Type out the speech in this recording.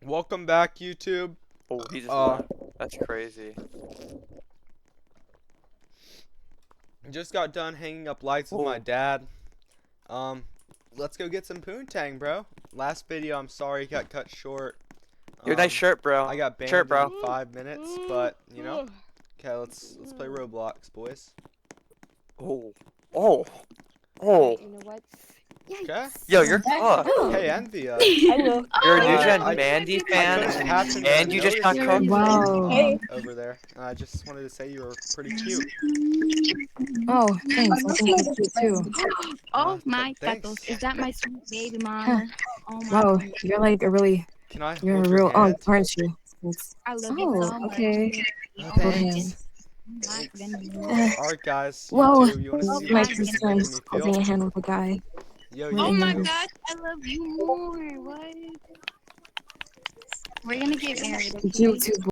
Welcome back, YouTube. Oh, he just Uh, left. That's crazy. just got done hanging up lights with my Oh. dad. Um, let's go get some poontang, bro. Last video, I'm sorry, got cut short. Your nice shirt, bro. I got banned shirt, bro. in 5 minutes, but you know. Okay, let's play Roblox, boys. Oh. Oh. Oh. You know what? Okay. Yo, you're cooked. Hey, Envy. Hello. You're a new I- gen I- Mandy I fan, couldn't happen and to you just got notice cooked. you Wow. Hey. over there. I just wanted to say you were pretty cute. Oh, thanks. I think you're cute too. Oh my thanks. God, is that my sweet baby mama? Oh my Wow, God. you're like a really, Can I you're a hold real your hand? aren't you? It's, I love you so much. okay. Oh, Hold thanks. hands. My goodness. Alright, guys. Whoa, YouTube, you want to this see is my how first you're time making me holding feel? a hand with a guy. Yo, Oh Oh my YouTube. gosh, I love you more. What? We're gonna get married, okay? YouTube